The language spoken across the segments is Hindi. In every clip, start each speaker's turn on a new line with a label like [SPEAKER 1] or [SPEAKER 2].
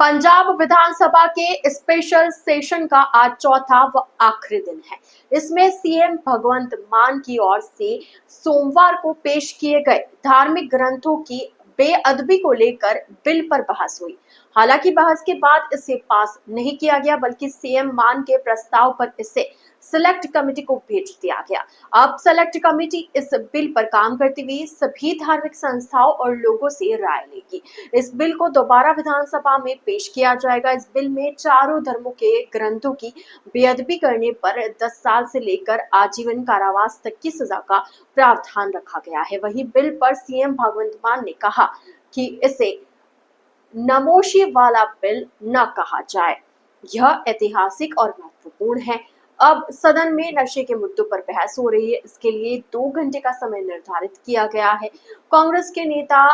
[SPEAKER 1] पंजाब विधानसभा के स्पेशल सेशन का आज चौथा व आखिरी दिन है। इसमें सीएम भगवंत मान की ओर से सोमवार को पेश किए गए धार्मिक ग्रंथों की बेअदबी को लेकर बिल पर बहस हुई। हालांकि बहस के बाद इसे पास नहीं किया गया, बल्कि सीएम मान के प्रस्ताव पर इसे सिलेक्ट कमेटी को भेज दिया गया। अब सेलेक्ट कमेटी इस बिल पर काम करती हुई सभी धार्मिक संस्थाओं और लोगों से राय लेगी। इस बिल को दोबारा विधानसभा में पेश किया जाएगा। इस बिल में चारों धर्मों के ग्रंथों की बेअदबी करने पर 10 साल से लेकर आजीवन कारावास तक की सजा का प्रावधान रखा गया है। वहीं बिल पर सीएम भगवंत मान ने कहा कि इसे नमोशी वाला बिल न कहा जाए। यह ऐतिहासिक और महत्वपूर्ण है। अब सदन में नशे के मुद्दों पर बहस हो रही है। इसके लिए 2 घंटे का समय निर्धारित किया गया है। कांग्रेस के नेता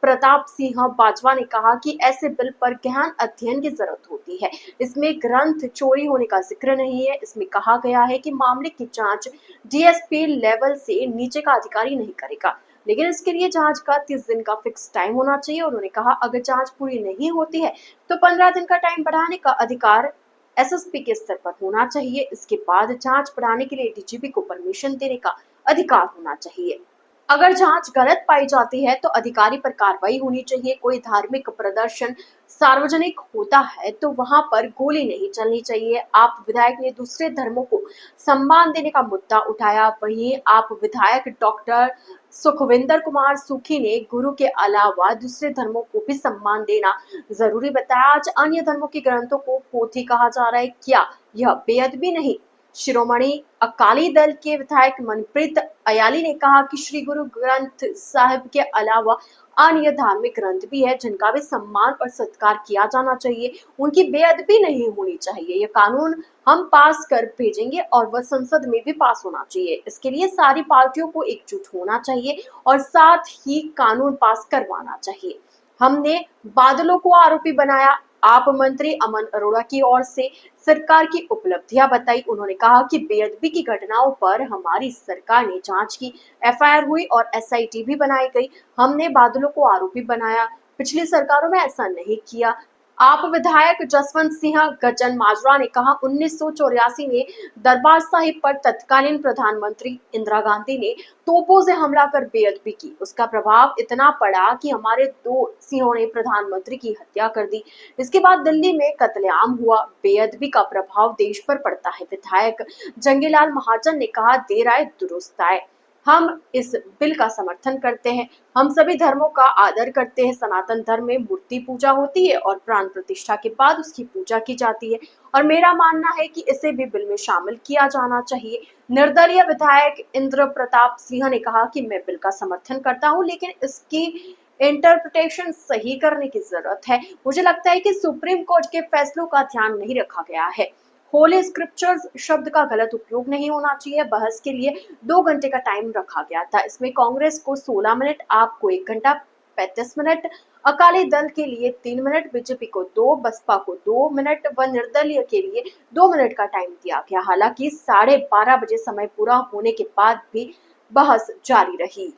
[SPEAKER 1] प्रताप सिंह बाजवा ने कहा कि ऐसे बिल पर गहन अध्ययन की जरूरत होती है। इसमें ग्रंथ चोरी होने का जिक्र नहीं है। इसमें कहा गया है कि मामले की जांच डीएसपी लेवल से नीचे का अधिकारी नहीं करेगा, लेकिन इसके लिए जांच का 30 दिन का फिक्स टाइम होना चाहिए। उन्होंने कहा अगर जांच पूरी नहीं होती है तो 15 दिन का टाइम बढ़ाने का अधिकार एसएसपी के स्तर पर होना चाहिए। इसके बाद जांच बढ़ाने के लिए डीजीपी को परमिशन देने का अधिकार होना चाहिए। अगर जांच गलत पाई जाती है तो अधिकारी पर कार्रवाई होनी चाहिए। कोई धार्मिक प्रदर्शन सार्वजनिक होता है तो वहां पर गोली नहीं चलनी चाहिए। आप विधायक ने दूसरे धर्मों को सम्मान देने का मुद्दा उठाया। वहीं आप विधायक डॉक्टर सुखविंदर कुमार सुखी ने गुरु के अलावा दूसरे धर्मों को भी सम्मान देना जरूरी बताया। आज अन्य धर्मों के ग्रंथों को पोथी कहा जा रहा है, क्या यह बेअदबी नहीं? शिरोमणि अकाली दल के विधायक मनप्रीत अयाली ने कहा कि श्री गुरु ग्रंथ साहिब के अलावा अन्य धार्मिक ग्रंथ भी है जिनका भी सम्मान और सत्कार किया जाना चाहिए। उनकी बेअदबी नहीं होनी चाहिए। यह कानून हम पास कर भेजेंगे और वह संसद में भी पास होना चाहिए। इसके लिए सारी पार्टियों को एकजुट होना चाहिए और साथ ही कानून पास करवाना चाहिए। हमने बादलों को आरोपी बनाया। आप मंत्री अमन अरोड़ा की ओर से सरकार की उपलब्धियां बताई। उन्होंने कहा कि बेअदबी की घटनाओं पर हमारी सरकार ने जांच की, एफआईआर हुई और एसआईटी भी बनाई गई। हमने बादलों को आरोपी बनाया, पिछली सरकारों में ऐसा नहीं किया। आप विधायक जसवंत सिंह गजन माजरा ने कहा 1984 में दरबार साहिब पर तत्कालीन प्रधानमंत्री इंदिरा गांधी ने तोपों से हमला कर बेअदबी की। उसका प्रभाव इतना पड़ा कि हमारे 2 सिंहों ने प्रधानमंत्री की हत्या कर दी। इसके बाद दिल्ली में कत्लेआम हुआ। बेअदबी का प्रभाव देश पर पड़ता है। विधायक जंगीलाल महाजन ने कहा देर आए दुरुस्त आए। हम इस बिल का समर्थन करते हैं। हम सभी धर्मों का आदर करते हैं। सनातन धर्म में मूर्ति पूजा होती है और प्राण प्रतिष्ठा के बाद उसकी पूजा की जाती है और मेरा मानना है कि इसे भी बिल में शामिल किया जाना चाहिए। निर्दलीय विधायक इंद्र प्रताप सिंह ने कहा कि मैं बिल का समर्थन करता हूं, लेकिन इसकी इंटरप्रिटेशन सही करने की जरूरत है। मुझे लगता है कि सुप्रीम कोर्ट के फैसलों का ध्यान नहीं रखा गया है। होली स्क्रिप्चर्स शब्द का गलत उपयोग नहीं होना चाहिए। बहस के लिए 2 घंटे का टाइम रखा गया था। इसमें कांग्रेस को 16 मिनट, आपको 1 घंटा 35 मिनट, अकाली दल के लिए 3 मिनट, बीजेपी को 2, बसपा को 2 मिनट व निर्दलीय के लिए 2 मिनट का टाइम दिया गया। हालांकि 12:30 बजे समय पूरा होने के बाद भी बहस जारी रही।